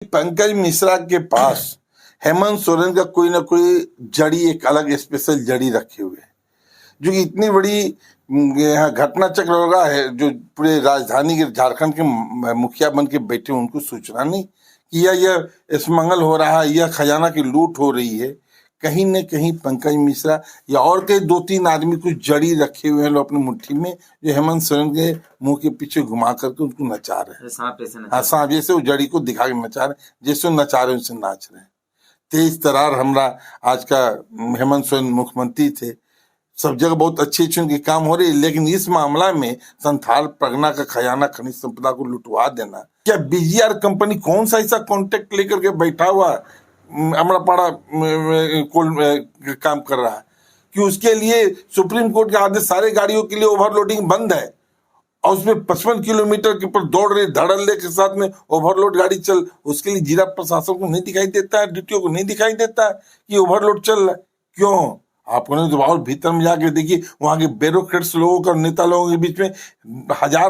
पंकज मिश्रा के पास हेमंत सोरेन का कोई ना कोई जड़ी, एक अलग स्पेशल जड़ी रखे हुए है, जो कि इतनी बड़ी यहाँ घटना चक्र होगा है, जो पूरे राजधानी के झारखंड के मुखिया बन के बैठे, उनको सूचना नहीं कि यह स्मगल हो रहा है, यह खजाना की लूट हो रही है। कहीं न कहीं पंकज मिश्रा या और कई 2-3 आदमी कुछ जड़ी रखे हुए हैं लोग अपनी मुट्ठी में, जो हेमंत सोरेन के मुंह के पीछे घुमा करके उनको नचा रहे हैं। हाँ, सांप जैसे वो जड़ी को दिखा के नचा रहे हैं, जैसे वो नचा रहे उनसे नाच रहे हैं। तेज तरार हमरा आज का हेमंत सोरेन मुख्यमंत्री थे, सब जगह बहुत अच्छे अच्छे उनके काम हो रहे हैं, लेकिन इस मामला में संथाल परगना का खजाना खनिज संपदा को लुटवा देना, क्या बीजीआर कंपनी कौन सा ऐसा कॉन्ट्रैक्ट लेकर के बैठा हुआ अमरापाड़ा काम कर रहा है कि उसके लिए सुप्रीम कोर्ट के आदेश, सारे गाड़ियों के लिए ओवरलोडिंग बंद है और उसमें 55 किलोमीटर के ऊपर दौड़ रही धड़ल्ले के साथ में ओवरलोड गाड़ी चल, उसके लिए जिला प्रशासन को नहीं दिखाई देता है, डीटीओ को नहीं दिखाई देता है कि ओवरलोड चल रहा है। क्यों? आपने तो और भीतर में जाके देखिए, वहां के ब्यूरोक्रेट्स लोगों का, नेता लोगों के बीच में हजार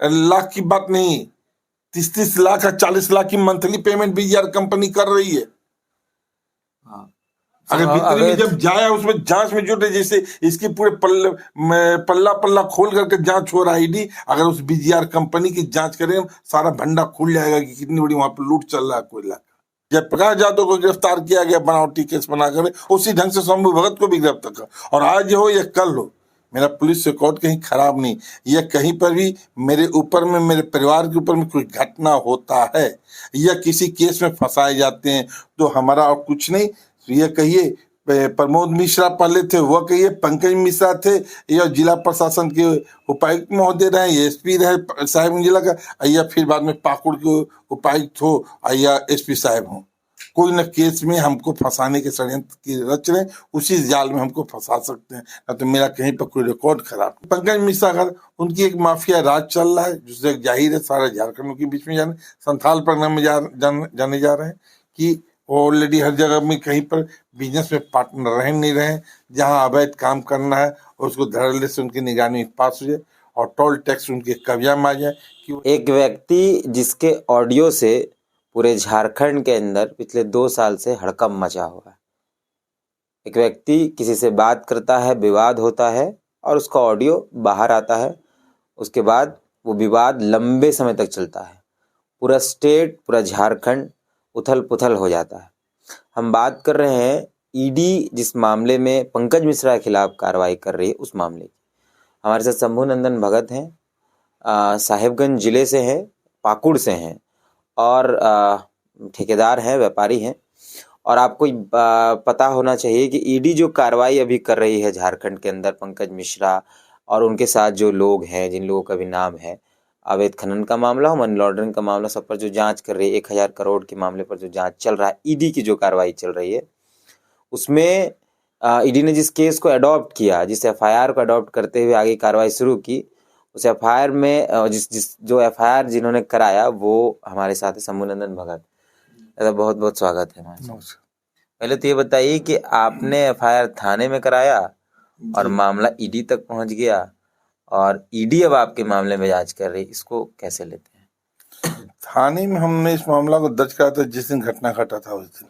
लाख की बात नहीं, 30-30 लाख या 40 लाख की मंथली पेमेंट बीजीआर कंपनी कर रही है। अगर भीतरी में जब जाए, उसमें जांच में जुटे, जैसे इसकी पूरे पल्ला पल्ला खोल करके जांच हो रहा है ईडी, अगर उस बीजीआर कंपनी की जांच करें, सारा भंडा खुल जाएगा कि कितनी बड़ी वहां पर लूट चल रहा है कोयला का। जयप्रकाश यादव को गिरफ्तार किया गया बनावटी केस बनाकर, उसी ढंग से शंभू भगत को भी गिरफ्तार कर, और आज हो या कल हो, मेरा पुलिस रिकॉर्ड कहीं खराब नहीं, या कहीं पर भी मेरे ऊपर में, मेरे परिवार के ऊपर में कोई घटना होता है या किसी केस में फंसाए जाते हैं, तो हमारा और कुछ नहीं, ये कहिए प्रमोद मिश्रा पहले थे, वह कहिए पंकज मिश्रा थे, या जिला प्रशासन के उपायुक्त महोदय रहे, एसपी रहे साहिबगंज जिला का, या फिर बाद में पाकुड़ के उपायुक्त हो या एसपी साहब हो, कोई न केस में हमको फंसाने के षड्यंत्र की रच रहे, उसी जाल में हमको फंसा सकते हैं, ना तो मेरा कहीं पर कोई रिकॉर्ड खराब। पंकज मिश्रा का उनकी एक माफिया राज चल रहा है, जिससे जाहिर है सारे झारखंड के बीच में जाने, संथाल परगना में जाने जा रहे हैं कि ऑलरेडी हर जगह में कहीं पर बिजनेस में पार्टनर रह नहीं रहे, जहां अवैध काम करना है और उसको धड़ल्ले से उनकी निगरानी में पास हो जाए और टोल टैक्स उनके कब्जा में आ जाए। कि एक व्यक्ति जिसके ऑडियो से पूरे झारखंड के अंदर पिछले 2 साल से हड़कंप मचा हुआ है, एक व्यक्ति किसी से बात करता है, विवाद होता है और उसका ऑडियो बाहर आता है, उसके बाद वो विवाद लंबे समय तक चलता है, पूरा स्टेट, पूरा झारखंड उथल पुथल हो जाता है। हम बात कर रहे हैं ईडी जिस मामले में पंकज मिश्रा के खिलाफ कार्रवाई कर रही है, उस मामले की। हमारे साथ शंभू नंदन भगत हैं, साहिबगंज जिले से हैं, पाकुड़ से हैं और ठेकेदार हैं, व्यापारी हैं। और आपको पता होना चाहिए कि ईडी जो कार्रवाई अभी कर रही है झारखंड के अंदर, पंकज मिश्रा और उनके साथ जो लोग हैं, जिन लोगों का भी नाम है, अवैध खनन का मामला हो, मनी लॉन्ड्रिंग का मामला, सब पर जो जांच कर रही है, 1000 करोड़ के मामले पर जो जांच चल रहा है, ईडी की जो कार्रवाई चल रही है, उसमें ईडी ने जिस केस को अडॉप्ट किया, जिस एफआईआर को अडॉप्ट करते हुए आगे कार्रवाई शुरू की, उस एफआईआर में जो एफआईआर जिन्होंने कराया वो हमारे साथ है शंभू नंदन भगत। बहुत बहुत स्वागत है हमारे। पहले तो ये बताइए कि आपने एफआईआर थाने में कराया और मामला ईडी तक पहुंच गया और ईडी अब आपके मामले में जांच कर रही, इसको कैसे लेते हैं? थाने में हमने इस मामला को दर्ज करा था जिस दिन घटना घटा था उस दिन,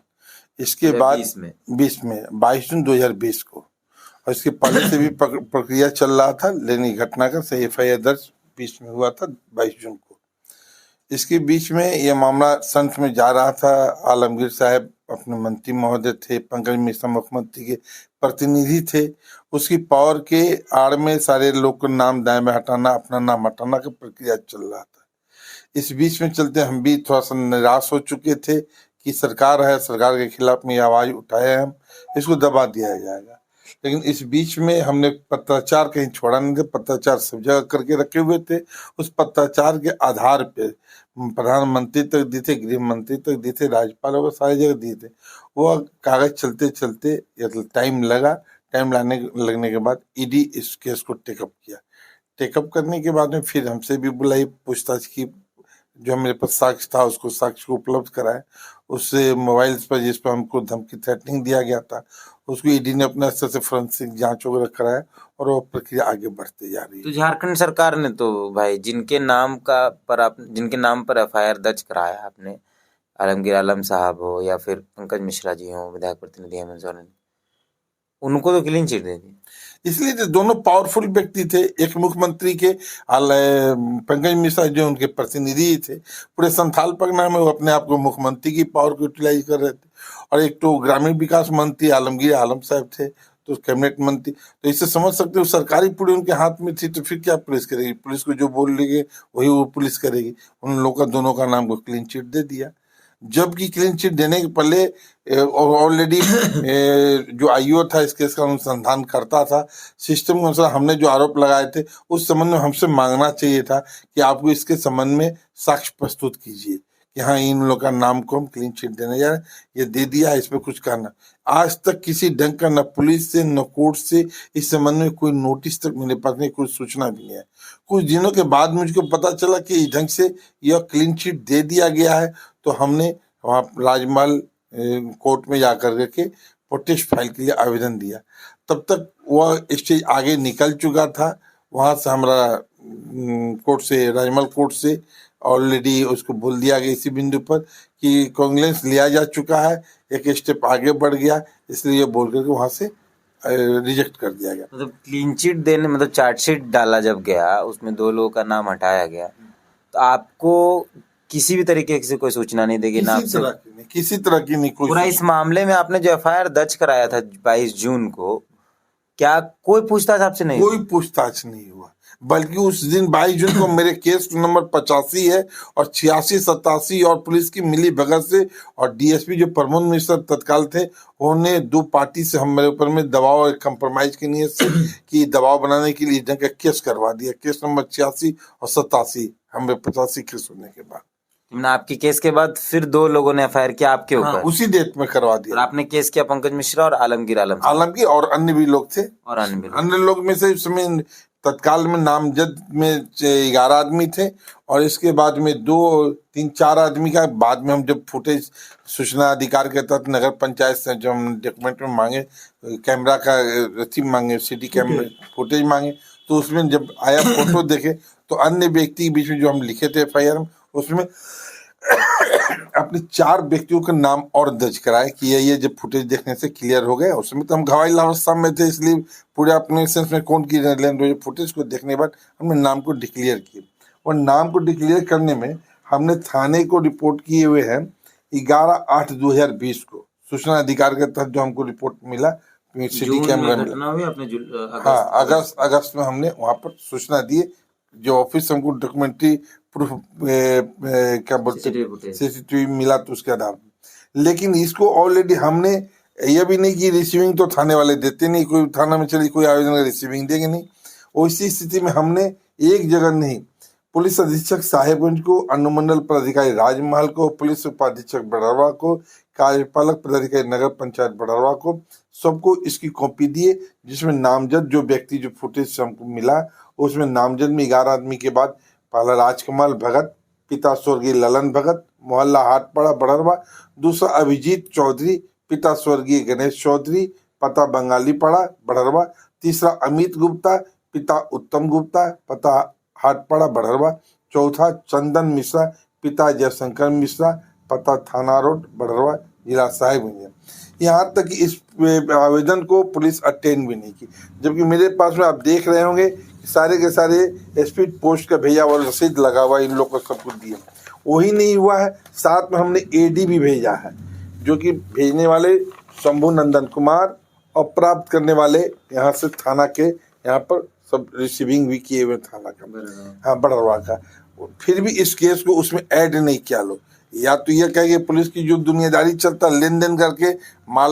इसके बाद 22 जून 2020 को, और इसके पहले से भी प्रक्रिया चल रहा था, लेकिन घटना का सही एफआईआर दर्ज 20 में हुआ था 22 जून को। इसके बीच में यह मामला संत में जा रहा था, आलमगीर साहब अपने मंत्री महोदय थे, पंकज मिश्रा मुख्यमंत्री के प्रतिनिधि थे, उसकी पावर के आड़ में सारे लोग को नाम दाएं में हटाना, अपना नाम हटाना की प्रक्रिया चल रहा था। इस बीच में चलते हम भी थोड़ा सा निराश हो चुके थे कि सरकार है, सरकार के खिलाफ में आवाज उठाए, हम इसको दबा दिया जाएगा। लेकिन इस बीच में हमने पत्राचार कहीं छोड़ा नहीं था, पत्राचार सब जगह करके रखे हुए थे। उस पत्राचार के आधार पे प्रधानमंत्री तक दिए थे, गृह मंत्री तक दिए थे, राज्यपाल वगैरह सारी जगह दिए थे। वो कागज चलते चलते टाइम लगा, टाइम लगने के बाद ईडी इस केस को टेकअप किया। टेकअप करने के बाद में फिर हमसे भी बुलाई, पूछताछ की, जो मेरे पास साक्ष्य था उसको साक्ष्य को उपलब्ध कराया, उससे मोबाइल पर जिस पर हमको धमकी थ्रेटनिंग दिया गया था उसको ईडी ने अपने स्तर से फोरेंसिक जांच वगैरह कराया और वो प्रक्रिया आगे बढ़ती जा रही है। तो झारखंड सरकार ने तो भाई जिनके नाम पर एफआईआर दर्ज कराया आपने, आलमगीर आलम साहब हो या फिर पंकज मिश्रा जी हो, विधायक प्रतिनिधि हेमंत सोरेन, उनको तो क्लीन चिट दे दी। इसलिए तो दोनों पावरफुल व्यक्ति थे। एक मुख्यमंत्री के पंकज मिश्रा जो उनके प्रतिनिधि थे, पूरे संथाल परगना में वो अपने आप को मुख्यमंत्री की पावर को यूटिलाइज कर रहे थे। और एक तो ग्रामीण विकास मंत्री आलमगीर आलम साहब थे, तो कैबिनेट मंत्री। तो इससे समझ सकते हो सरकारी पूरी उनके हाथ में थी, तो फिर क्या पुलिस करेगी? पुलिस को जो बोल लेंगे वही वो पुलिस करेगी। उन लोगों का दोनों का नाम को क्लीन चिट दे दिया। जबकि क्लीन चिट देने के पहले ऑलरेडी जो आईओ था इस केस का अनुसंधान करता था। सिस्टम के अनुसार हमने जो आरोप लगाए थे उस संबंध में हमसे मांगना चाहिए था कि आपको इसके संबंध में साक्ष्य प्रस्तुत कीजिए कि हाँ इन लोगों का नाम को हम क्लीन चिट देने जा रहे हैं, ये दे दिया है, इस पर कुछ करना। आज तक किसी ढंग का न पुलिस से न कोर्ट से इस संबंध में कोई नोटिस तक मेरे पास नहीं, कोई सूचना भी नहीं है। कुछ दिनों के बाद मुझको पता चला कि इस ढंग से यह क्लीन चिट दे दिया गया है, तो हमने वहाँ राजमहल कोर्ट में जाकर के प्रोटेस्ट फाइल के लिए आवेदन दिया। तब तक वह स्टेज आगे निकल चुका था। वहाँ से हमारा कोर्ट से, राजमहल कोर्ट से ऑलरेडी उसको बोल दिया गया इसी बिंदु पर कि कॉन्ग्रेस लिया जा चुका है, एक स्टेप आगे बढ़ गया, इसलिए ये बोल करके वहाँ से रिजेक्ट कर दिया गया। मतलब क्लीन चिट देने, मतलब चार्जशीट डाला जब गया, उसमें 2 लोगों का नाम हटाया गया, तो आपको किसी भी तरीके से कोई सूचना नहीं देगी ना? किसी तरह की नहीं। पूरा इस मामले में आपने जो एफआईआर दर्ज कराया था 22 जून को, क्या कोई पूछताछ आपसे नहीं? कोई पूछताछ नहीं हुआ, बल्कि उस दिन 22 जून को मेरे केस नंबर 85 है और 86, 87 और पुलिस की मिली भगत से और डीएसपी जो प्रमोद मिश्रा तत्काल थे, उन्होंने 2 पार्टी से हम मेरे ऊपर में दबाव और कंप्रोमाइज की नीयत से कि दबाव बनाने के लिए ढंग का केस करवा दिया। केस नंबर 86 और 87 हमें 85 केस होने के बाद, आपकी केस के बाद फिर 2 लोगों ने एफआईआर किया आपके ऊपर। हाँ, उसी डेट में करवा दिया। और आपने केस किया पंकज मिश्रा और आलमगीर आलमगीर और अन्य भी लोग थे। और अन्य लोग में से उसमें तत्काल में नामजद में 11 आदमी थे और इसके बाद में 2, 3, 4 आदमी का बाद में हम जब फुटेज सूचना अधिकार के तहत नगर पंचायत से जब हम डॉक्यूमेंट में मांगे, कैमरा का रसीद मांगे, सिटी कैमरा फुटेज मांगे, तो उसमें जब आया फोटो देखे तो अन्य व्यक्ति के बीच में जो हम लिखे थे एफआईआर में, उसमें अपने 4 व्यक्तियों का नाम और दर्ज कराए कि ये जब फुटेज देखने से क्लियर हो गया। उसमें तो हम घायल अवस्था में थे, इसलिए पूरे अपने सेंस में कौन की लेन फुटेज को देखने के बाद हमने नाम को डिक्लेयर किया। और नाम को डिक्लेयर करने में हमने थाने को रिपोर्ट किए हुए हैं 11/8/2020 को सूचना अधिकार के तहत जो हमको रिपोर्ट मिला सिटी कैमरा में। हाँ, अगस्त में हमने वहाँ पर सूचना दी, जो ऑफिस हमको डॉक्यूमेंट्री प्रूफ क्या बोलते सीसीटीवी मिला तो उसके आधार पर। लेकिन इसको ऑलरेडी हमने यह भी नहीं कि रिसीविंग तो थाने वाले देते नहीं, कोई थाना में चली कोई आवेदन का रिसीविंग देंगे नहीं। उसी स्थिति में हमने एक जगह नहीं, पुलिस अधीक्षक साहेबगंज को, अनुमंडल पदाधिकारी राजमहल को, पुलिस उपाधीक्षक बड़रवा को, कार्यपालक पदाधिकारी नगर पंचायत बड़रवा को, सबको इसकी कॉपी दिए, जिसमें नामजद जो व्यक्ति जो फुटेज हमको मिला उसमें नामजद में 11 आदमी के बाद पहला राजकमल भगत, पिता स्वर्गीय ललन भगत, मोहल्ला हाटपाड़ा बड़रवा, दूसरा अभिजीत चौधरी, पिता स्वर्गीय गणेश चौधरी, पता बंगाली पाड़ा बड़रवा, तीसरा अमित गुप्ता, पिता उत्तम गुप्ता, पता हाटपाड़ा बड़रवा, चौथा चंदन मिश्रा, पिता जयशंकर मिश्रा, पता थाना रोड बड़रवा, जिला साहिबगंज। यहाँ तक कि इस आवेदन को पुलिस अटेंड भी नहीं की, जबकि मेरे पास में आप देख रहे होंगे सारे के सारे स्पीड पोस्ट का भेजा हुआ रसीद लगा हुआ इन लोग को सब कुछ दिया। वही नहीं हुआ है, साथ में हमने एडी भी भेजा है, जो कि भेजने वाले शंभू नंदन कुमार और प्राप्त करने वाले यहाँ से थाना के यहाँ पर सब रिसीविंग भी किए हुए थाना का, हाँ बड़रवा का। फिर भी इस केस को उसमें ऐड नहीं किया लोग। या तो ये कहे कि पुलिस की जो दुनियादारी चलता लेन देन करके माल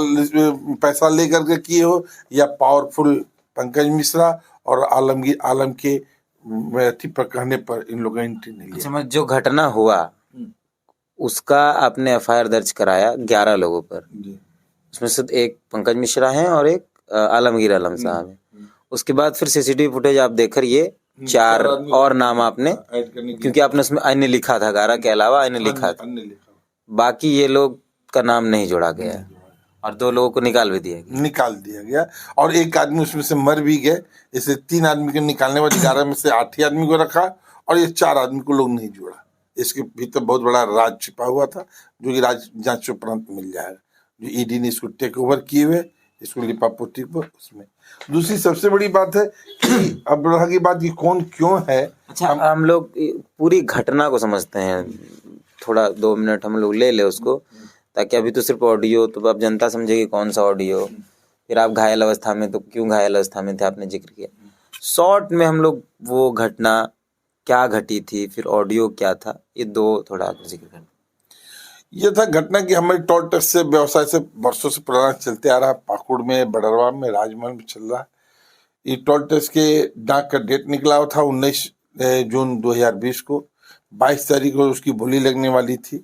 पैसा ले करके किए हो, या पावरफुल पंकज मिश्रा और आलमगीर आलम के कहने पर इन लोगों ने एंट्री नहीं लिया। अच्छा, जो घटना हुआ उसका आपने एफआईआर दर्ज कराया 11 लोगों पर, उसमें से एक पंकज मिश्रा हैं और एक आलमगीर आलम साहब हैं। उसके बाद फिर सीसीटीवी फुटेज आप देखकर ये 4 और नाम आपने, क्योंकि आपने उसमें अन्य लिखा था, 11 के अलावा अन्य लिखा था, बाकी ये लोग का नाम नहीं जोड़ा गया है और 2 लोगों को निकाल दिया गया और एक आदमी उसमें से मर भी गए। इसे 3 आदमी को निकालने बाद 11 में से 8 ही आदमी को रखा और ये 4 आदमी को लोग नहीं जोड़ा। इसके भीतर बहुत बड़ा राज छिपा हुआ था, जो कि राज जांच उपरांत मिल जाएगा। जो ईडी ने इसको टेक ओवर किए हुए, इसको लिपापोती पर उसमें। दूसरी सबसे बड़ी बात है कि अब रहा की बात कि कौन क्यों है। अच्छा, हम लोग पूरी घटना को समझते हैं, थोड़ा 2 मिनट हम लोग ले उसको, ताकि अभी तो सिर्फ ऑडियो, तो अब जनता समझेगी कौन सा ऑडियो, फिर आप घायल अवस्था में, तो क्यों घायल अवस्था में थे आपने जिक्र किया। शॉर्ट में हम लोग वो घटना क्या घटी थी, फिर ऑडियो क्या था, ये 2 थोड़ा आप जिक्र करें। ये था घटना कि हमारी टोल टैक्स से व्यवसाय से वर्षों से पुराना चलते आ रहा, पाकुड़ में, बड़रवा में, राजमहल में चल रहा। ये टोल टैक्स के डाक का डेट निकला हुआ था 19 जून 2020 को। 22 तारीख को उसकी बोली लगने वाली थी,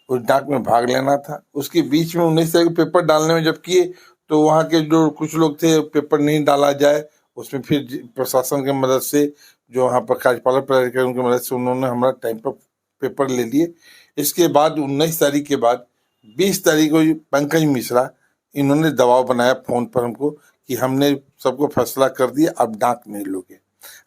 उस डाक में भाग लेना था। उसके बीच में 19 तारीख को पेपर डालने में जब किए, तो वहाँ के जो कुछ लोग थे, पेपर नहीं डाला जाए, उसमें फिर प्रशासन की मदद से, जो वहाँ पर कार्यपालक पदाधिकारी उनकी मदद से उन्होंने हमारा टाइम पर पेपर ले लिए। इसके बाद 19 तारीख के बाद 20 तारीख को पंकज मिश्रा, इन्होंने दबाव बनाया फोन पर हमको कि हमने सबको फैसला कर दिया, अब डाक नहीं लोगे।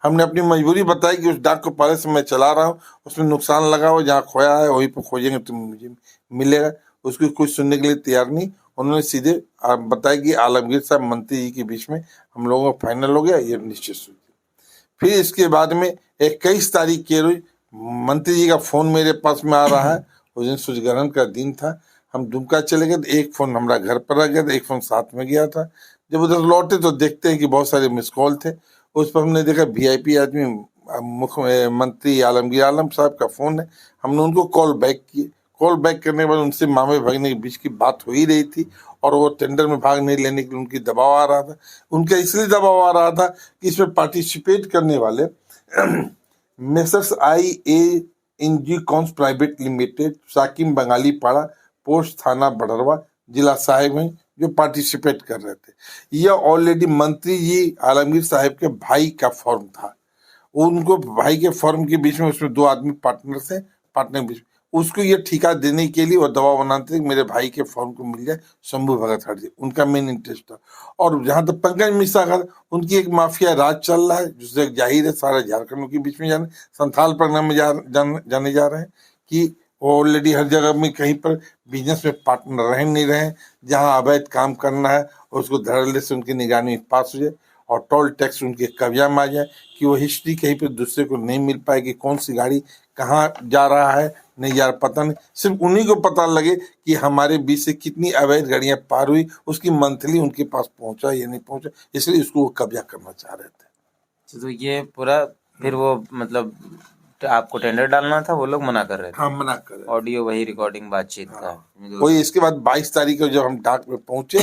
हमने अपनी मजबूरी बताई कि उस डाक को पहले से मैं चला रहा हूँ, उसमें नुकसान लगा हुआ, जहाँ खोया है वहीं पर खोजेंगे तो मुझे मिलेगा। उसको कुछ सुनने के लिए तैयार नहीं। उन्होंने सीधे बताया कि आलमगीर साहब मंत्री जी के बीच में हम लोगों का फाइनल हो गया, ये निश्चित सूची। फिर इसके बाद में 21 तारीख के रोज मंत्री जी का फोन मेरे पास में आ रहा है। उस दिन सूर्यग्रहण का दिन था, हम दुमका चले गए, तो एक फोन हमारा घर पर रह गया था, एक फोन साथ में गया था। जब उधर लौटे तो देखते हैं कि बहुत सारे मिस कॉल थे। उस पर हमने देखा VIP आदमी मुख्यमंत्री आलमगीर आलम साहब का फोन है। हमने उनको कॉल बैक किए। कॉल बैक करने के बाद उनसे मामे भागने के बीच की बात हो ही रही थी, और वो टेंडर में भाग नहीं लेने के लिए उनकी दबाव आ रहा था। उनका इसलिए दबाव आ रहा था कि इसमें पार्टिसिपेट करने वाले मेसर्स IANG कॉन्स प्राइवेट लिमिटेड, साकिम बंगाली पाड़ा, पोस्ट थाना बड़रवा, जिला साहिबगंज, जो पार्टिसिपेट कर रहे थे। यह ऑलरेडी मंत्री जी आलमगीर साहब के भाई का फॉर्म था। उनको भाई के फॉर्म के बीच में, उसमें 2 आदमी पार्टनर थे, पार्टनर के बीच में उसको ये ठिका देने के लिए और दबाव बनाते थे कि मेरे भाई के फॉर्म को मिल जाए, शंभू भगत हट, उनका मेन इंटरेस्ट था। और जहां तक पंकज मिश्रा का, उनकी एक माफिया राज चल रहा है, जिससे जाहिर है सारे झारखंड के बीच में जाने, संथाल परगना में जाने जा रहे हैं कि वो ऑलरेडी हर जगह में कहीं पर बिजनेस में पार्टनर रह नहीं रहे। जहां अवैध काम करना है उसको धड़ल्ले से उनकी निगरानी में पास हो जाए, और टोल टैक्स उनके कब्जा में आ जाए कि वो हिस्ट्री कहीं पर दूसरे को नहीं मिल पाएगी, कौन सी गाड़ी कहाँ जा रहा है, नहीं यार पता नहीं। सिर्फ उन्हीं को पता लगे कि हमारे बीच से कितनी अवैध गाड़ियां पार हुई, उसकी मंथली उनके पास पहुंचा या नहीं पहुंचा, इसलिए उसको वो कब्जा करना चाह रहे थे। तो ये पूरा फिर वो मतलब आपको टेंडर डालना था, वो लोग मना कर रहे थे। हाँ, मना कर रहे थे। ऑडियो वही रिकॉर्डिंग बातचीत का। कोई इसके बाद 22 तारीख को जब हम डाक में पहुंचे,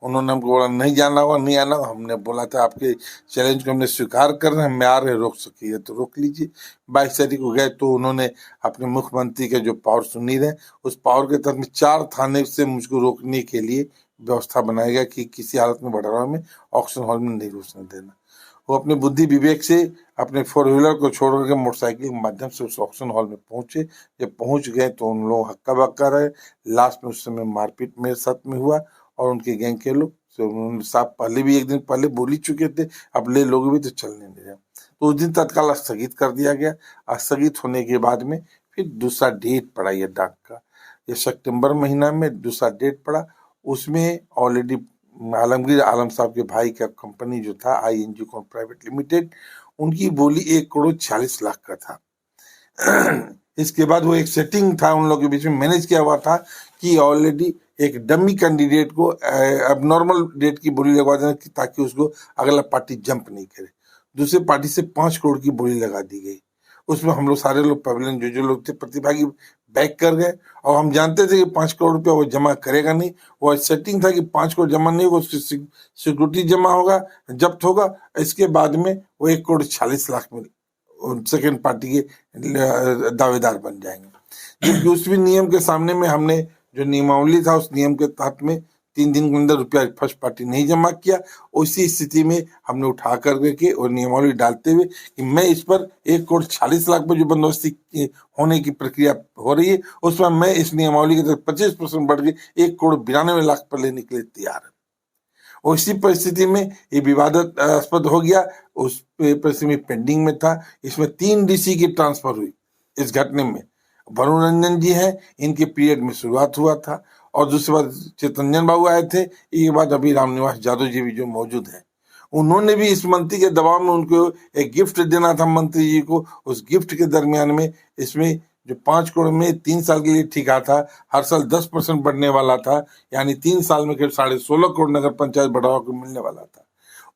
उन्होंने हमको बोला नहीं जाना होगा, नहीं आना। हमने बोला था आपके चैलेंज को हमने स्वीकार कर रहे हैं, हम आ रहे, रोक सकिए तो रोक लीजिए। 22 तारीख को गए तो उन्होंने अपने मुख्यमंत्री के जो पावर सुनी रहे, उस पावर के तहत में 4 थाने से मुझको रोकने के लिए व्यवस्था बनाया गया कि किसी हालत में बड़रवा में ऑक्शन हॉल में नहीं घुसने देना। वो अपने बुद्धि विवेक से अपने 4 व्हीलर को छोड़ करके मोटरसाइकिल के माध्यम से उस ऑक्शन हॉल में पहुंचे। जब पहुंच गए तो उन लोग हक्का बक्का रहे। लास्ट में उस समय मारपीट मेरे साथ में हुआ, और उनके गैंग के लोग से उन्होंने साहब पहले भी 1 दिन पहले बोल ही चुके थे, अब ले लोगे भी तो चलने नहीं रहे। तो उस दिन तत्काल स्थगित कर दिया गया। स्थगित होने के बाद में फिर दूसरा डेट पड़ा ये डाक का, ये सितंबर महीना में दूसरा डेट पड़ा। उसमें ऑलरेडी आलमगीर आलम साहब के भाई का कंपनी जो था ING कॉन प्राइवेट लिमिटेड, उनकी बोली 1 करोड़ 40 लाख का था। इसके बाद वो एक सेटिंग था उन लोगों के बीच में मैनेज किया हुआ था कि ऑलरेडी एक डमी कैंडिडेट को अब नॉर्मल डेट की बोली लगवा देना ताकि उसको अगला पार्टी जंप नहीं करे। दूसरे पार्टी से 5 करोड़ की बोली लगा दी गई। उसमें हम लोग सारे लोग पवेलियन जो लोग थे प्रतिभागी बैक कर गए, और हम जानते थे कि 5 करोड़ रुपया वो जमा करेगा नहीं। वो सेटिंग था कि 5 करोड़ जमा नहीं होगा, उसकी सिक्योरिटी जमा होगा, जब्त होगा। इसके बाद में वो 1 करोड़ 40 लाख में सेकेंड पार्टी के दावेदार बन जाएंगे। जबकि उस भी नियम के सामने में हमने जो नियमावली था, उस नियम के तहत में 3 दिन के अंदर रुपया फर्स्ट पार्टी नहीं जमा किया। उसी स्थिति में हमने उठा करके और नियमावली डालते हुए कि मैं इस पर 1 करोड़ 40 लाख पर जो बंदोबस्ती होने की प्रक्रिया हो रही है, उसमें मैं इस नियमावली के तहत 25% बढ़ के 1 करोड़ 92 लाख पर लेने के लिए तैयार है। और इसी परिस्थिति में ये विवादास्पद हो गया। उस परिस्थिति में पेंडिंग में था। इसमें 3 DC की ट्रांसफर हुई इस घटने में। वरुण रंजन जी हैं, इनके पीरियड में शुरुआत हुआ था। और दूसरी बात चितरंजन बाबू आए थे, एक बात अभी रामनिवास यादव जी भी जो मौजूद है, उन्होंने भी इस मंत्री के दबाव में उनको एक गिफ्ट देना था मंत्री जी को। उस गिफ्ट के दरमियान में इसमें जो 5 करोड़ में 3 साल के लिए ठिका था, हर साल 10% बढ़ने वाला था, यानी 3 साल में करीब 16.5 करोड़ नगर पंचायत बढ़ावा को मिलने वाला था।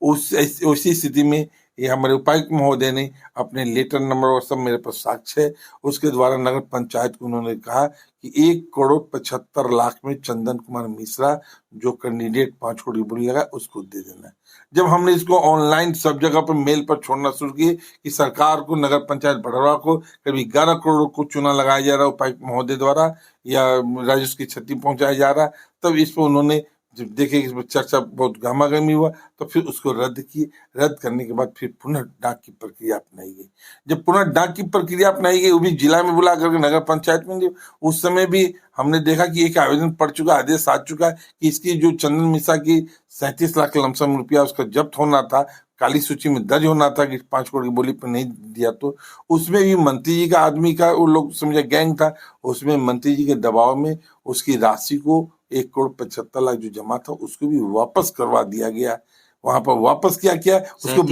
उसी स्थिति में ये हमारे उपायुक्त महोदय ने अपने लेटर नंबर और सब मेरे पास साक्ष्य है, उसके द्वारा नगर पंचायत को उन्होंने कहा कि 1,75,00,000 में चंदन कुमार मिश्रा जो कैंडिडेट 5 करोड़ की बोली लगा उसको दे देना है। जब हमने इसको ऑनलाइन सब जगह पर मेल पर छोड़ना शुरू किए कि सरकार को नगर पंचायत बढ़ावा को करीब 11 करोड़ को चूना लगाया जा रहा है उपायुक्त महोदय द्वारा या राजस्व की क्षति पहुंचाया जा रहा, तब इस पर उन्होंने जब देखे कि इस पर चर्चा बहुत गहमागहमी हुआ तो फिर उसको रद्द किए। रद्द करने के बाद फिर पुनः डाक की प्रक्रिया अपनाई गई। जब पुनः डाक की प्रक्रिया अपनाई गई, वो भी जिला में बुला करके नगर पंचायत में, उस समय भी हमने देखा कि एक आवेदन पड़ चुका, आदेश आ चुका है कि इसकी जो चंदन मिश्रा की 37 लाख लमसम रुपया उसका जब्त होना था, काली सूची में दर्ज होना था कि 5 करोड़ की बोली पर नहीं दिया, तो उसमें भी मंत्री जी का आदमी का वो लोग समझे गैंग था, उसमें मंत्री जी के दबाव में उसकी राशि को 1,75,00,000 जो जमा था उसको भी वापस करवा दिया गया। वहां पर वापस क्या किया, उसको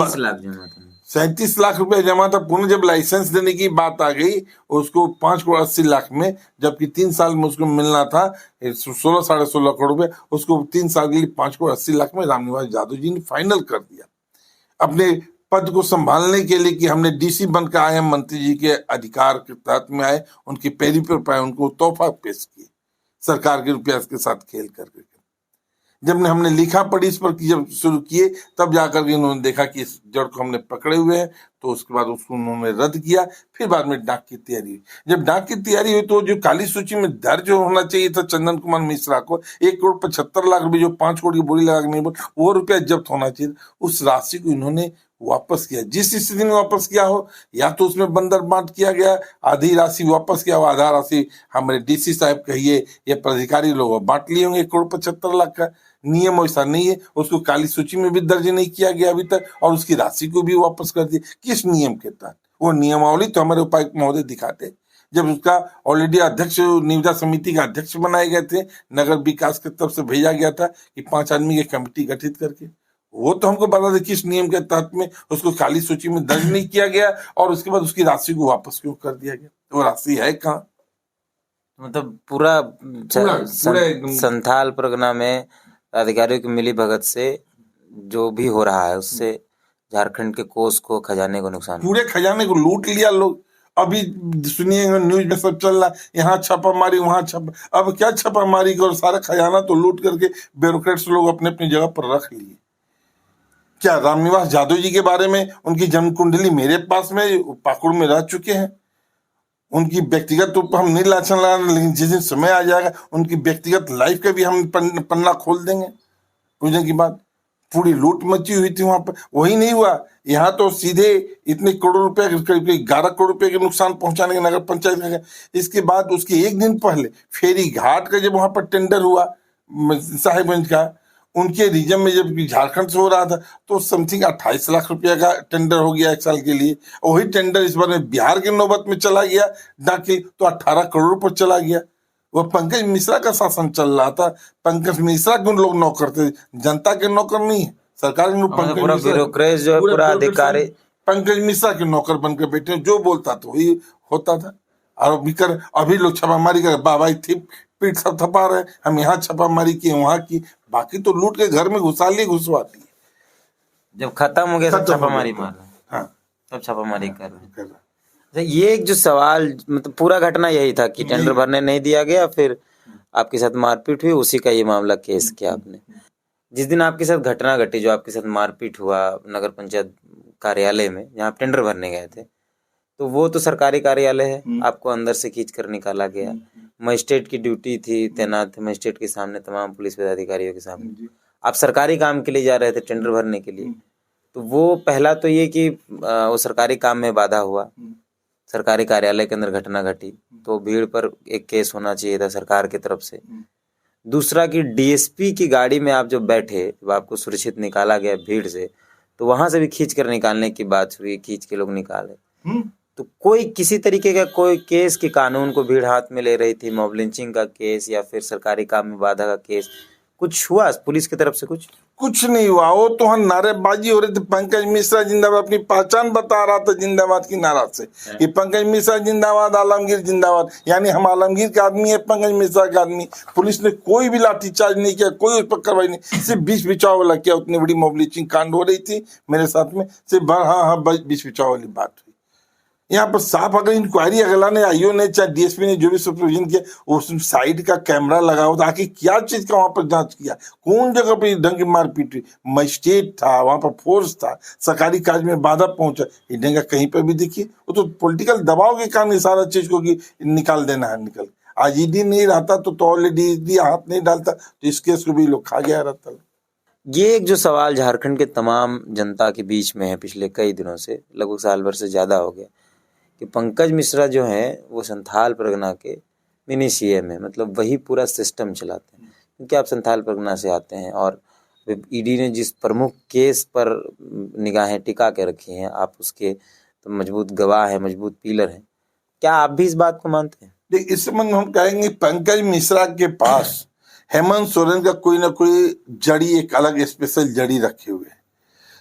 37 लाख रुपया जमा था। पुनः जब लाइसेंस देने की बात आ गई उसको 5,80,00,000 में, जबकि 3 साल में उसको मिलना था 16-16.5 करोड़ रुपए, उसको 3 साल के लिए 5,80,00,000 में रामनिवास यादव जी ने फाइनल कर दिया अपने पद को संभालने के लिए कि हमने डीसी बनकर आए, हम मंत्री जी के अधिकार के तहत में आए, उनकी पैरी पर पाए, उनको तोहफा पेश किए सरकार के रुपया के साथ खेल करके। जब हमने लिखा पढ़ी इस पर जब शुरू किए, तब जाकर के उन्होंने देखा कि इस जड़ को हमने पकड़े हुए हैं, तो उसके बाद उसको उन्होंने रद्द किया। फिर बाद में डाक की तैयारी हुई। जब डाक की तैयारी हुई तो जो काली सूची में दर्ज होना चाहिए था चंदन कुमार मिश्रा को 1,75,00,000 रुपये, जो 5 करोड़ की बोली लगा के नहीं, वो रुपया जब्त होना चाहिए, उस राशि को इन्होंने वापस किया। जिस स्थिति में वापस किया हो, या तो उसमें बंदर बांट किया गया, आधी राशि वापस किया हो, आधा राशि हमारे डीसी साहब कहिए या प्राधिकारी लोग बांट लिए होंगे 1,75,00,000 का। नियम वैसा नहीं है, उसको काली सूची में भी दर्ज नहीं किया गया अभी तक, और उसकी राशि को भी वापस कर दिया। किस नियम के तहत? वो नियमावली तो हमारे उपायुक्त महोदय दिखाते, जब उसका ऑलरेडी अध्यक्ष निविदा समिति का अध्यक्ष बनाए गए थे, नगर विकास की तरफ से भेजा गया था कि 5 आदमी की कमेटी गठित करके, वो तो हमको बता दे किस नियम के तहत में उसको काली सूची में दर्ज नहीं किया गया और उसके बाद उसकी राशि को वापस क्यों कर दिया गया? वो राशि है कहाँ? मतलब पूरा संथाल परगना में अधिकारियों की मिली भगत से जो भी हो रहा है, उससे झारखंड के कोष को, खजाने को नुकसान, पूरे खजाने को लूट लिया लोग। अभी सुनिए न्यूज में सब चल रहा, यहाँ छापामारी, वहां छापा। अब क्या छापामारी कर, सारा खजाना तो लूट करके ब्यूरोक्रेट्स लोग अपने अपनी जगह पर रख लिए। क्या रामनिवास यादव जी के बारे में, उनकी जन्म कुंडली मेरे पास में पाकुड़ में रह चुके हैं। उनकी व्यक्तिगत तो हम नहीं लाछन लगाना, लेकिन जिस दिन समय आ जाएगा उनकी व्यक्तिगत लाइफ का भी हम पन्ना खोल देंगे। पूछने की बात, पूरी लूट मची हुई थी वहां पर, वही नहीं हुआ। यहाँ तो सीधे इतने करोड़ रुपए, करीब 11 करोड़ रुपए के नुकसान पहुंचाने के नगर पंचायत का। इसके बाद उसके एक दिन पहले फेरी घाट का जब वहां पर टेंडर हुआ साहिबगंज का, उनके रीजन में जब झारखंड से हो रहा था, तो समथिंग 28 लाख रुपया का टेंडर हो गया 1 साल के लिए। वही टेंडर इस बार में बिहार के नौबत में चला गया डाके, तो 18 करोड़ पर चला गया। वो पंकज मिश्रा का शासन चल रहा था। पंकज मिश्रा के लोग नौकर थे, जनता के नौकर नहीं है। सरकार के पूरा ब्यूरोक्रेट जो है, पूरा अधिकारी पंकज मिश्रा के नौकर बनकर बैठे, जो बोलता था वही होता था। और अभी लोग छापामारी कर बाबा थी पीठ सब थपा रहे, हम यहाँ छापामारी की, वहां की, बाकी तो लूट के घर में घुसवाती है। जब खत्म हो गया सब छापामारी मार, हाँ, तब छापामारी कर रहे। ये एक जो सवाल, मतलब पूरा घटना यही था कि टेंडर भरने नहीं दिया गया, फिर आपके साथ मारपीट हुई, उसी का ये मामला केस किया आपने। जिस दिन आपके साथ घटना घटी, जो आपके साथ मारपीट हुआ नगर पंचायत कार्यालय में, जहाँ आप टेंडर भरने गए थे, तो वो तो सरकारी कार्यालय है, आपको अंदर से खींच कर निकाला गया। मजिस्ट्रेट की ड्यूटी थी, तैनात थे मजिस्ट्रेट के सामने, तमाम पुलिस पदाधिकारियों के सामने। आप सरकारी काम के लिए जा रहे थे, टेंडर भरने के लिए, तो वो पहला तो ये कि वो सरकारी काम में बाधा हुआ, सरकारी कार्यालय के अंदर घटना घटी, तो भीड़ पर एक केस होना चाहिए था सरकार की तरफ से। दूसरा कि डीएसपी की गाड़ी में आप जब बैठे, जब आपको सुरक्षित निकाला गया भीड़ से, तो वहां से भी खींच कर निकालने की बात हुई, खींच के लोग निकाले। तो कोई किसी तरीके का कोई केस कि कानून को भीड़ हाथ में ले रही थी, मॉब लिंचिंग का केस या फिर सरकारी काम में बाधा का केस, कुछ हुआ पुलिस की तरफ से? कुछ नहीं हुआ। वो तो हम नारेबाजी हो रही थी, पंकज मिश्रा जिंदाबाद, अपनी पहचान बता रहा था जिंदाबाद की नारा से कि पंकज मिश्रा जिंदाबाद, आलमगीर जिंदाबाद, यानी हम आलमगीर के आदमी है, पंकज मिश्रा के आदमी। पुलिस ने कोई भी लाठीचार्ज नहीं किया, कोई उस पर कार्रवाई नहीं, सिर्फ बीच बिचाव वाला किया। उतनी बड़ी मॉब लिंचिंग कांड हो रही थी मेरे साथ में, सिर्फ हाँ बीच बिचाव वाली बात हुई। यहाँ पर साफ अगर इंक्वायरी अगला ने, आईओ ने, चाहे डीएसपी ने जो भी सुपरविजन किया, उस साइड का कैमरा लगा हुआ था, आखिर क्या चीज का वहां पर जांच किया, कौन जगह पर ढंग की मारपीट हुई, मजिस्ट्रेट था वहां पर, फोर्स था, सरकारी कार्य में बाधा पहुंचा, ये ढंग कहीं पर भी दिखी? वो तो पॉलिटिकल दबाव के कारण सारा चीज को निकाल देना है, निकल। आज ईडी नहीं रहता तो ऑलरेडी ईडी हाथ नहीं डालता तो इस केस को भी लोग खा गया रहता। ये एक जो सवाल झारखंड के तमाम जनता के बीच में है पिछले कई दिनों से, लगभग साल भर से ज्यादा हो गया, कि पंकज मिश्रा जो हैं वो संथाल परगना के मिनी सीएम है, मतलब वही पूरा सिस्टम चलाते हैं। क्योंकि आप संथाल परगना से आते हैं और ईडी ने जिस प्रमुख केस पर निगाहें टिका के रखी हैं, आप उसके तो मजबूत गवाह हैं, मजबूत पिलर हैं। क्या आप भी इस बात को मानते हैं? देखिए, इस संबंध में हम कहेंगे पंकज मिश्रा के पास हेमंत सोरेन का कोई ना कोई जड़ी, एक अलग स्पेशल जड़ी रखे हुए है,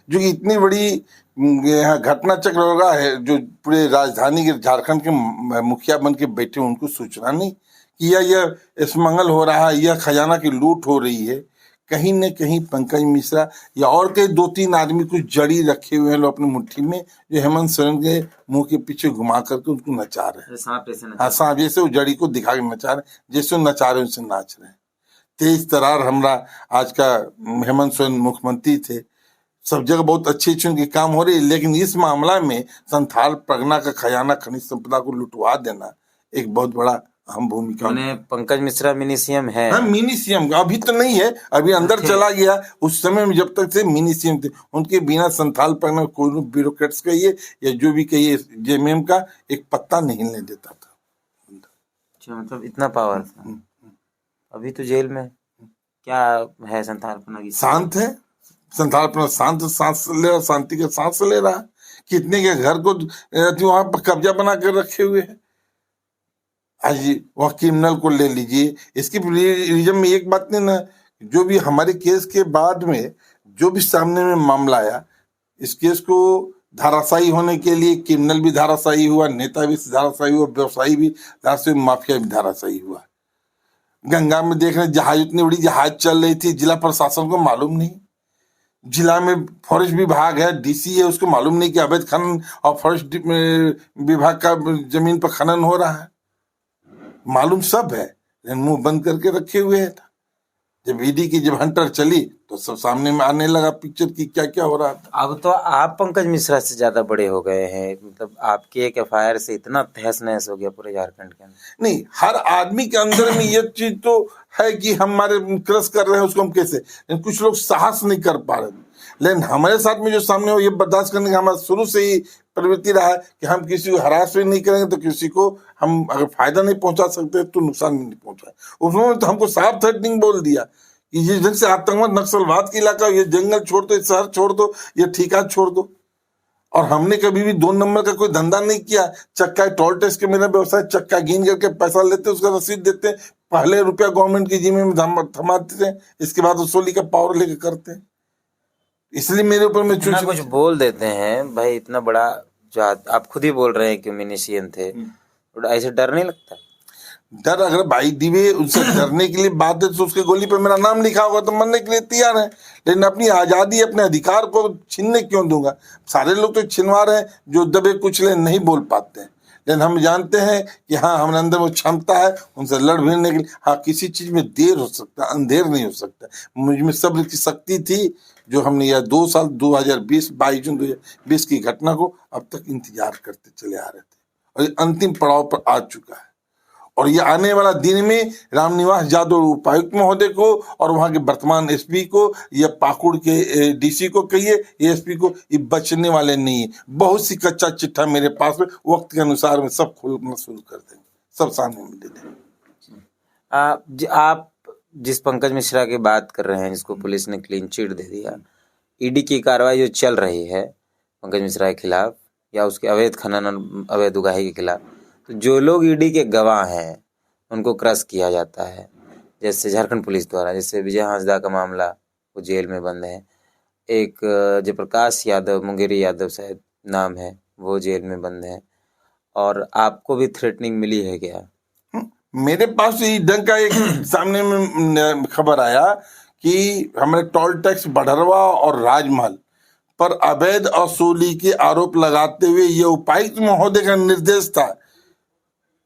जो कि इतनी बड़ी घटना चक्र हो रहा है, जो पूरे राजधानी के झारखंड के मुखिया बन के बैठे, उनको सूचना नहीं कि यह इसमंगल हो रहा है, यह खजाना की लूट हो रही है। कहीं न कहीं पंकज मिश्रा या और कई 2-3 आदमी कुछ जड़ी रखे हुए हैं लोग अपनी मुट्ठी में, जो हेमंत सोरेन के मुंह के पीछे घुमा करके उनको नचा रहे हैं। हाँ, सांप जैसे वो जड़ी को दिखा के नचा रहे, जैसे वो नचा रहे उनसे नाच रहे हैं। तेज तरार हमरा आज का हेमंत सोरेन मुख्यमंत्री थे, सब जगह बहुत अच्छी उनकी काम हो रही है, लेकिन इस मामला में संथाल परगना का खजाना, खनिज संपदा को लुटवा देना एक बहुत बड़ा अहम भूमिका। पंकज मिश्रा मिनी सीएम है? हाँ, मिनी सीएम अभी तो नहीं है, अभी अंदर चला गया। उस समय में जब तक से मिनी सीएम थे, उनके बिना संथाल परगना कोई ब्यूरोक्रेट्स कहिए या जो भी कहिए, जेएमएम का एक पत्ता नहीं हिलने देता था। अच्छा, मतलब इतना पावर था। अभी तो जेल में क्या है संथाल परगना की? शांत है संथाल परगना, शांत सांस ले रहा, शांति का सांस ले रहा। कितने के घर को वहां पर कब्जा बना कर रखे हुए हैं। आज वह क्रिमिनल को ले लीजिए, इसकी रीजन में एक बात नहीं ना, जो भी हमारे केस के बाद में जो भी सामने में मामला आया, इस केस को धाराशायी होने के लिए क्रिमिनल भी धाराशायी हुआ, नेता भी धाराशायी हुआ, व्यवसायी भी धाराशायी, माफिया भी धाराशायी हुआ। गंगा में देख रहे जहाज, इतनी बड़ी जहाज चल रही थी, जिला प्रशासन को मालूम नहीं, जिला में फॉरेस्ट विभाग है, डीसी है, उसको मालूम नहीं कि अवैध खनन और फॉरेस्ट विभाग का जमीन पर खनन हो रहा है। मालूम सब है, लेकिन मुंह बंद करके रखे हुए है। जब ईडी की जब हंटर चली तो सब सामने में आने लगा पिक्चर की क्या क्या हो रहा था। अब तो आप पंकज मिश्रा से ज्यादा बड़े हो गए हैं, मतलब आपके एक एफआईआर से इतना तहस नहस हो गया पूरे झारखंड के अंदर। नहीं, हर आदमी के अंदर में ये चीज तो है कि हमारे क्रश कर रहे हैं उसको हम कैसे, लेकिन कुछ लोग साहस नहीं कर पा रहे। लेकिन हमारे साथ में जो सामने हो, ये बर्दाश्त करने का हमारा शुरू से ही प्रवृत्ति रहा है कि हम किसी को हरास भी नहीं करेंगे, तो किसी को हम अगर फायदा नहीं पहुंचा सकते तो नुकसान नहीं पहुंचाए। उन्होंने तो हमको साफ थ्रेटनिंग बोल दिया कि ये जंग से आतंकवाद नक्सलवाद का इलाका, ये जंगल छोड़ दो, ये शहर छोड़ दो, ये ठिकाना छोड़ दो। और हमने कभी भी 2 नंबर का कोई धंधा नहीं किया। चक्का टोल टैक्स के मेरा व्यवसाय, चक्का गिन करके पैसा लेते, उसका रसीद देते, पहले रुपया गवर्नमेंट की जिम्मे में थमाते थे, इसके बाद वसूली का पावर लेके करते। इसलिए मेरे ऊपर में कुछ बोल देते हैं भाई, इतना बड़ा जो आप खुद ही बोल रहे हैं कि मिनी सीएम थे, ऐसे डर नहीं लगता? डर, अगर भाई दिवे उनसे डरने के लिए बात है तो उसके गोली पे मेरा नाम लिखा होगा तो मरने के लिए तैयार है, लेकिन अपनी आजादी, अपने अधिकार को छीनने क्यों दूंगा? सारे लोग तो छिनवा रहे हैं, जो दबे कुचले नहीं बोल पाते हैं, लेकिन हम जानते हैं कि हाँ, हमारे अंदर वो क्षमता है उनसे लड़ भिड़ने के लिए। हाँ, किसी चीज में देर हो सकता है, अंधेर नहीं हो सकता। मुझ में सब्र की शक्ति थी, जो हमने यह 2 साल 2020 22 जून 2020 की घटना को अब तक इंतजार करते चले आ रहे थे, और ये अंतिम पड़ाव पर आ चुका है। और ये आने वाला दिन में रामनिवास यादव उपायुक्त महोदय को और वहां के वर्तमान एसपी को या पाकुड़ के डीसी को कहिए, एसपी को, ये बचने वाले नहीं है। बहुत सी कच्चा चिट्ठा मेरे पास में, वक्त के अनुसार में सब खोलना शुरू कर देंगे, सब सामने में दे देंगे। आप जिस पंकज मिश्रा की बात कर रहे हैं, जिसको पुलिस ने क्लीन चिट दे दिया, ईडी की कार्रवाई जो चल रही है पंकज मिश्रा के खिलाफ, या उसके अवैध खनन और अवैध उगाही के खिलाफ, तो जो लोग ईडी के गवाह हैं उनको क्रश किया जाता है। जैसे झारखंड पुलिस द्वारा, जैसे विजय हांसदा का मामला, वो जेल में बंद है। एक जयप्रकाश यादव, मुंगेरी यादव शायद नाम है, वो जेल में बंद है। और आपको भी थ्रेटनिंग मिली है क्या? मेरे पास ये ढंग का एक सामने में खबर आया कि हमारे टोल टैक्स बढ़रवा और राजमहल पर अवैध वसूली के आरोप लगाते हुए ये उपायुक्त महोदय का निर्देश था।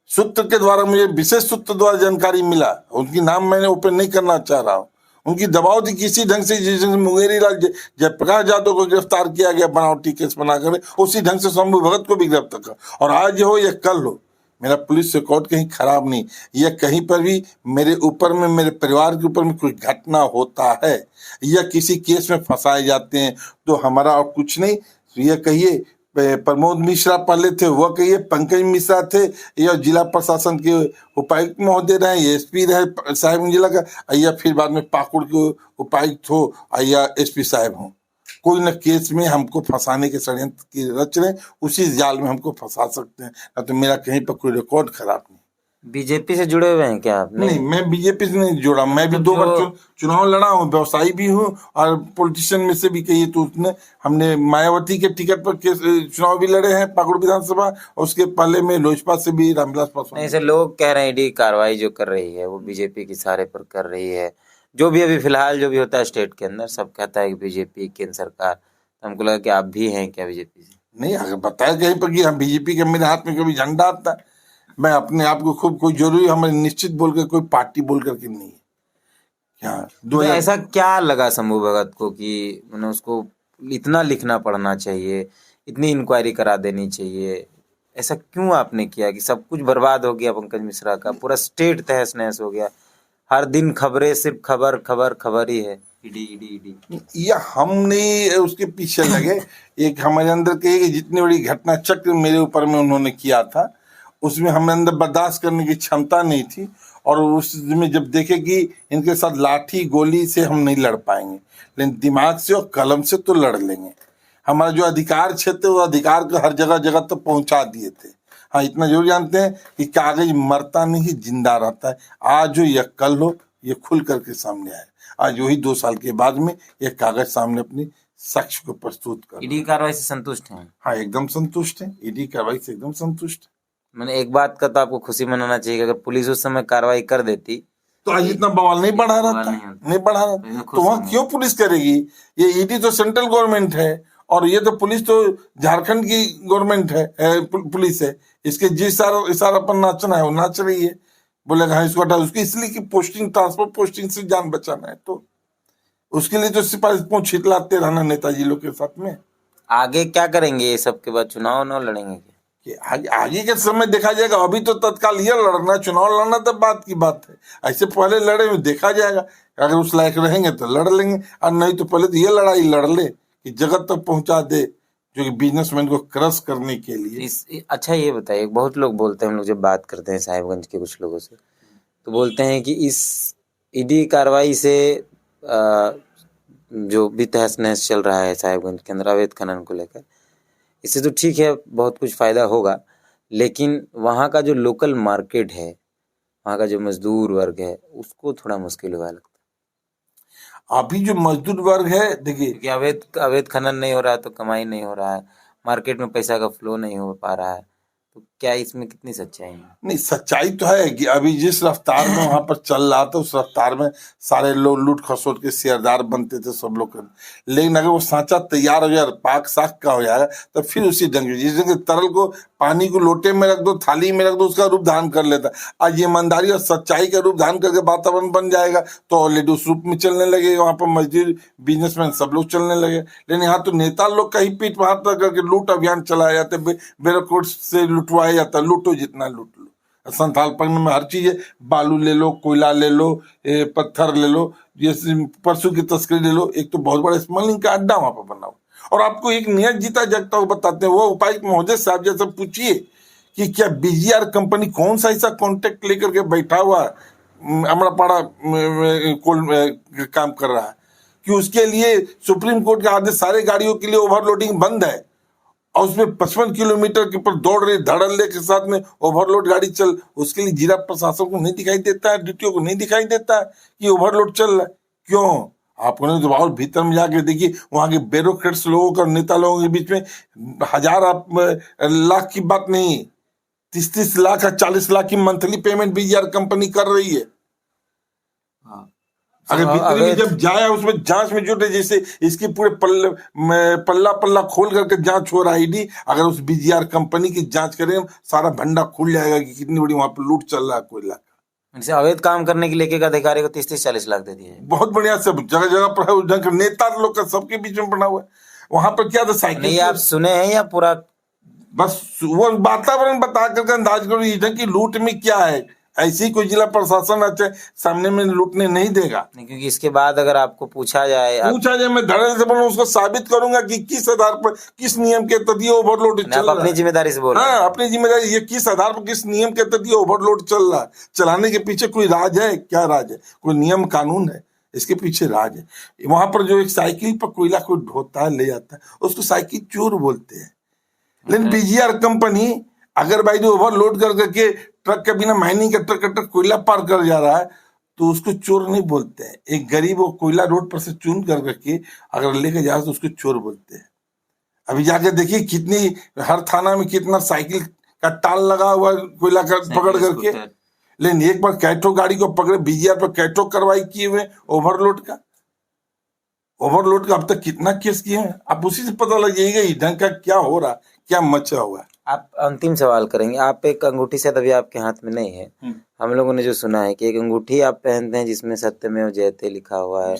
सूत्र के द्वारा, मुझे विशेष सूत्र द्वारा जानकारी मिला, उनकी नाम मैंने ओपन नहीं करना चाह रहा हूँ। उनकी दबाव थी किसी ढंग से, जिस ढंग से मुंगेरी लाल जयप्रकाश यादव को गिरफ्तार किया गया बनावटी केस बनाकर, उसी ढंग से शंभू भगत को भी गिरफ्तार कर। और आज हो या कल हो, मेरा पुलिस रिकॉर्ड कहीं खराब नहीं, या कहीं पर भी मेरे ऊपर में, मेरे परिवार के ऊपर में कोई घटना होता है या किसी केस में फंसाए जाते हैं, तो हमारा और कुछ नहीं, ये कहिए प्रमोद मिश्रा पहले थे, वह कहिए पंकज मिश्रा थे, या जिला प्रशासन के उपायुक्त महोदय रहे, एसपी रहे साहिबगंज जिला का, या फिर बाद में पाकुड़ के उपायुक्त हो या एसपी साहब हो, कोई न केस में हमको फंसाने के षड्यंत्र की रच रहे, उसी जाल में हमको फंसा सकते हैं। ना तो मेरा कहीं पर कोई रिकॉर्ड खराब नहीं। बीजेपी से जुड़े हुए हैं क्या आप? नहीं, मैं बीजेपी से नहीं जुड़ा। मैं भी 2 बार चुनाव लड़ा हूँ, व्यवसायी भी हूँ, और पॉलिटिशियन में से भी कहिए तो उसने, हमने मायावती के टिकट पर चुनाव भी लड़े हैं पाकुड़ विधानसभा, और उसके पहले में लोजपा से भी रामविलास पासवान। ऐसे लोग कह रहे हैं ईडी कार्रवाई जो कर रही है वो बीजेपी की सहारे पर कर रही है। जो भी अभी फिलहाल जो भी होता है स्टेट के अंदर, सब कहता है कि बीजेपी केंद्र सरकार। तो हमको लगा कि आप भी हैं क्या बीजेपी से? नहीं, अगर बताया कहीं पर कि हम बीजेपी के, मेरे हाथ में कभी झंडा आता है, मैं अपने आप को खूब, कोई जरूरी हमें निश्चित बोलकर, कोई पार्टी बोल करके नहीं है क्या। तो ऐसा क्या लगा शंभू भगत को कि मैंने उसको इतना लिखना पढ़ना चाहिए, इतनी इंक्वायरी करा देनी चाहिए? ऐसा क्यों आपने किया कि सब कुछ बर्बाद हो गया पंकज मिश्रा का, पूरा स्टेट तहस नहस हो गया, हर दिन खबरें सिर्फ खबर खबर खबर ही है, ईडी ईडी ईडी। या हम नहीं उसके पीछे लगे। एक हमारे अंदर के जितनी बड़ी घटना चक्र मेरे ऊपर में उन्होंने किया था, उसमें हमें अंदर बर्दाश्त करने की क्षमता नहीं थी, और उसमें जब देखे कि इनके साथ लाठी गोली से हम नहीं लड़ पाएंगे, लेकिन दिमाग से और कलम से तो लड़ लेंगे। हमारा जो अधिकार क्षेत्र, वो अधिकार को हर जगह जगह तक पहुंचा दिए थे। हाँ, इतना जरूर जानते हैं कि कागज मरता नहीं, जिंदा रहता है। आज हो या कल हो, ये खुल करके सामने आए। आज वही 2 साल के बाद में ये कागज सामने अपनी साक्ष्य को प्रस्तुत कर। ईडी कार्रवाई से संतुष्ट हैं? हाँ, एकदम संतुष्ट है, ईडी कार्रवाई से एकदम संतुष्ट है। मैंने एक बात का तो आपको खुशी मनाना चाहिए कि अगर पुलिस उस समय कार्रवाई कर देती तो आज इतना बवाल नहीं बढ़ा रहा था, नहीं बढ़ा रहा। तो वहाँ क्यों पुलिस करेगी? ये ईडी तो सेंट्रल गवर्नमेंट है, और ये तो पुलिस तो झारखंड की गवर्नमेंट है, पुलिस है। इसके जिस इशारा पर नाचना है वो नाच रही है, बोलेगा हाँ इसको हटा, उसकी इसलिए कि पोस्टिंग, ट्रांसफर पोस्टिंग से जान बचाना है, तो उसके लिए तो सिपाही पूंछ छितलाते रहना नेताजी लोग के साथ में। आगे क्या करेंगे ये सब के बाद? चुनाव न लड़ेंगे क्या? कि आगे के समय देखा जाएगा। अभी तो तत्काल ये लड़ना, चुनाव लड़ना तो बात की बात है। ऐसे पहले लड़े में देखा जाएगा, अगर उस लायक रहेंगे तो लड़ लेंगे, और नहीं तो पहले तो ये लड़ाई लड़ ले कि जगत तक पहुंचा दे, जो कि बिजनेसमैन को क्रश करने के लिए। अच्छा ये बताइए, बहुत लोग बोलते हैं, हम लोग जब बात करते हैं साहिबगंज के कुछ लोगों से, तो बोलते हैं कि इस ईडी कार्रवाई से जो भी तहस नहस चल रहा है साहिबगंज के अंदर अवैध खनन को लेकर, इससे तो ठीक है, बहुत कुछ फायदा होगा, लेकिन वहाँ का जो लोकल मार्केट है, वहाँ का जो मजदूर वर्ग है, उसको थोड़ा मुश्किल हुआ लगता है। अभी जो मजदूर वर्ग है, देखिए कि अवैध खनन नहीं हो रहा है तो कमाई नहीं हो रहा है, मार्केट में पैसा का फ्लो नहीं हो पा रहा है, तो क्या इसमें कितनी सच्चाई है? नहीं, सच्चाई तो है कि अभी जिस रफ्तार में वहां पर चल रहा था, उस रफ्तार में सारे लोग लूट खसोट के शेयरदार बनते थे सब लोग। लेकिन अगर वो सांचा तैयार हो जाए, पाक साख का हो जाएगा, तो फिर उसी ढंग से, जिस जगह तरल को, पानी को लोटे में रख दो, थाली में रख दो, उसका रूप धारण कर लेता। आज ईमानदारी और सच्चाई का रूप धारण करके वातावरण बन जाएगा, तो ऑलरेडी उस रूप में चलने लगेगा। वहां पर मजदूर, बिजनेसमैन सब लोग चलने लगे। लेकिन यहाँ तो नेता लोग का ही पीठ हाथ करके लूट अभियान चलाया जाता है, बेरोकोट से लुटवाया जाता है। लूटो जितना लूट लो, संथालपन में हर चीज है, बालू ले लो, कोयला ले लो, पत्थर ले लो, जैसे परसों की तस्करी ले लो। एक तो बहुत बड़ा स्मगलिंग का अड्डा वहां पर बना हुआ। और आपको एक नियत जीता जगता हुआ बताते हैं, वो उपायुक्त महोदय साहब जैसे पूछिए कि क्या बीजीआर कंपनी कौन सा ऐसा कॉन्ट्रैक्ट लेकर के बैठा हुआ अमरापाड़ा काम कर रहा है कि उसके लिए सुप्रीम कोर्ट का आदेश, सारे गाड़ियों के लिए ओवरलोडिंग बंद है, और उसमें 55 किलोमीटर के ऊपर दौड़ रही धड़ल्ले के साथ में ओवरलोड गाड़ी चल, उसके लिए जिला प्रशासन को नहीं दिखाई देता है, डीटीओ को नहीं दिखाई देता है कि ओवरलोड चल रहा है? क्यों? आपने तो और भीतर में जाके देखिए, वहां के ब्यूरोक्रेट्स लोगों का, नेता लोगों के बीच में हजार लाख की बात नहीं, 30-30 लाख या 40 लाख की मंथली पेमेंट बीजीआर कंपनी कर रही है। अगर भीतर में जब जाए, उसमें जांच में जुटे, जैसे इसकी पूरे पल्ला पल्ला खोल करके जांच हो रहा है ईडी, अगर उस बीजीआर कंपनी की जांच करें, सारा भंडा खुल जाएगा कि कितनी बड़ी वहां पर लूट चल रहा है कोयला का। इनसे अवैध काम करने के लेके अधिकारी को 30-40 लाख दे दिए। बहुत बढ़िया, सब जगह जगह पर है, उस ढंग का नेता लोग का सबके बीच में बना हुआ है। वहां पर क्या था, साइकिल नहीं, आप सुने हैं या पूरा बस वो वातावरण बता करके अंदाज करो इस ढंग की लूट में क्या है। ऐसी कोई जिला प्रशासन अच्छा सामने में लूटने नहीं देगा। नहीं, क्योंकि इसके बाद अगर आपको पूछा जाए मैं धड़ल्ले से बोलूं, उसको साबित करूंगा कि किस आधार पर, किस नियम के तहत ये ओवरलोड चल रहा है। अपनी जिम्मेदारी से बोल रहे हैं। हाँ, अपनी जिम्मेदारी, ये किस आधार पर, किस नियम के तहत ये ओवरलोड चल रहा है। चलाने के पीछे कोई राज है? क्या राज है? कोई नियम कानून है? इसके पीछे राज है। वहां पर जो एक साइकिल पर कोयला कोई ढोता है, ले जाता है, उसको साइकिल चोर बोलते हैं। लेकिन बीजीआर कंपनी अगर भाई जो ओवरलोड कर करके ट्रक के बिना माइनिंग का ट्रक कोयला पार कर जा रहा है, तो उसको चोर नहीं बोलते हैं। एक गरीब वो कोयला रोड पर से चुन कर करके अगर लेके जाए तो उसको चोर बोलते हैं। अभी जाके देखिए कितनी, हर थाना में कितना साइकिल का टाल लगा हुआ कोयला का पकड़ करके। लेकिन एक बार कैटो गाड़ी को पकड़े, बीजीआर पर कैटो कार्रवाई किए हुए ओवरलोड का अब तक कितना केस किए हैं, आप उसी से पता लग जाएगा इस ढंग का क्या हो रहा, क्या मचा हुआ है। आप अंतिम सवाल करेंगे। आप एक अंगूठी शायद अभी आपके हाथ में नहीं है, हम लोगों ने जो सुना है कि एक अंगूठी आप पहनते हैं जिसमें सत्यमेव जयते लिखा हुआ है,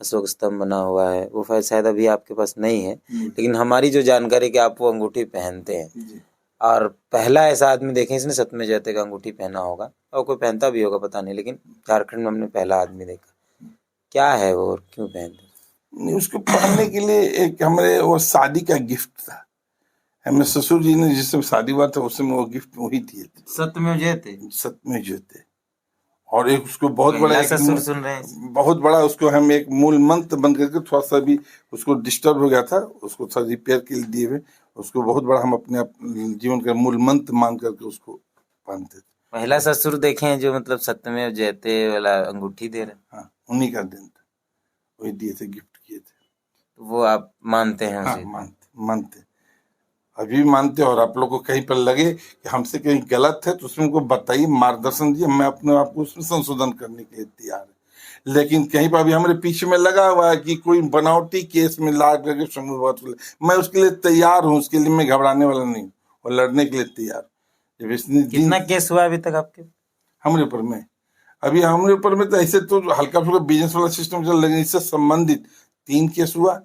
अशोक स्तंभ बना हुआ है, वो शायद अभी आपके पास नहीं है, लेकिन हमारी जो जानकारी कि आप वो अंगूठी पहनते हैं, और पहला ऐसा आदमी देखे इसने सत्यमेव जयते का अंगूठी पहना होगा, और कोई पहनता भी होगा पता नहीं, लेकिन झारखंड में हमने पहला आदमी देखा। क्या है वो और क्यों पहनते? उसको पहनने के लिए एक हमारे वो शादी का गिफ्ट था, हमें ससुर जी ने जिससे शादी हुआ था उसमें वो गिफ्ट वही दिए थे, सत्यमेव जयते। और एक उसको बहुत बड़ा, ससुर सुन रहे हैं, बहुत बड़ा उसको हम एक मूल मंत्र बन करके, थोड़ा सा भी उसको डिस्टर्ब हो गया था, उसको थोड़ा रिपेयर के लिए दिए हुए, उसको बहुत बड़ा हम अपने जीवन का मूल मंत्र मान करके उसको पहनते थे। पहला ससुर देखे जो मतलब सत्यमेव जयते वाला अंगूठी दे रहे। हाँ, उन्हीं का दिन था, वही दिए थे, गिफ्ट किए थे। तो वो आप मानते हैं? हाँ, मानते अभी भी मानते। और आप लोग को कहीं पर लगे कि हमसे कहीं गलत है तो उसमें उनको बताइए, मार्गदर्शन दिए, मैं अपने आप को उसमें संशोधन करने के लिए तैयार है। लेकिन कहीं पर भी हमारे पीछे में लगा हुआ है कि कोई बनावटी केस में ला करके समूहवाद, मैं उसके लिए तैयार हूँ, उसके लिए मैं घबराने वाला नहीं और लड़ने के लिए तैयार। कितना केस हुआ अभी तक आपके? हमारे ऊपर में अभी हमारे ऊपर में तो ऐसे तो हल्का फुल्का बिजनेस वाला सिस्टम चल, लेकिन इससे संबंधित 3 केस हुआ।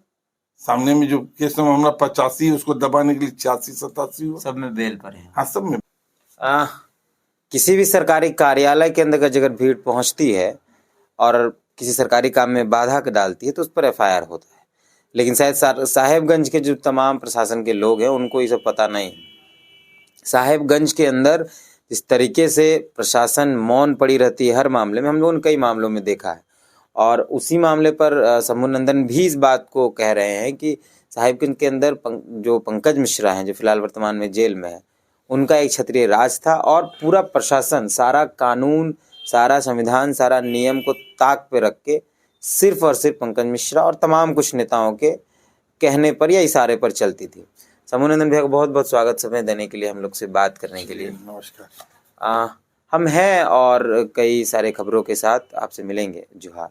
सामने में जो केस में हमारा 85, उसको दबाने के लिए 86-87 हुआ। सब में बेल पर है? हाँ, सब में। किसी भी सरकारी कार्यालय के अंदर अगर भीड़ पहुंचती है और किसी सरकारी काम में बाधा डालती है तो उस पर FIR होता है, लेकिन शायद साहेबगंज के जो तमाम प्रशासन के लोग हैं उनको ये सब पता नहीं। साहेबगंज के अंदर इस तरीके से प्रशासन मौन पड़ी रहती है हर मामले में, हम लोगों ने कई मामलों में देखा है। और उसी मामले पर शंभू नंदन भी इस बात को कह रहे हैं कि साहिबगंज के अंदर जो पंकज मिश्रा हैं, जो फिलहाल वर्तमान में जेल में है, उनका एक क्षत्रिय राज था और पूरा प्रशासन, सारा कानून, सारा संविधान, सारा नियम को ताक पे रख के सिर्फ और सिर्फ पंकज मिश्रा और तमाम कुछ नेताओं के कहने पर या इशारे पर चलती थी। शंभू नंदन भैया को बहुत बहुत स्वागत समय देने के लिए, हम लोग से बात करने के लिए। नमस्कार। हम हैं और कई सारे खबरों के साथ आपसे मिलेंगे। जोहार।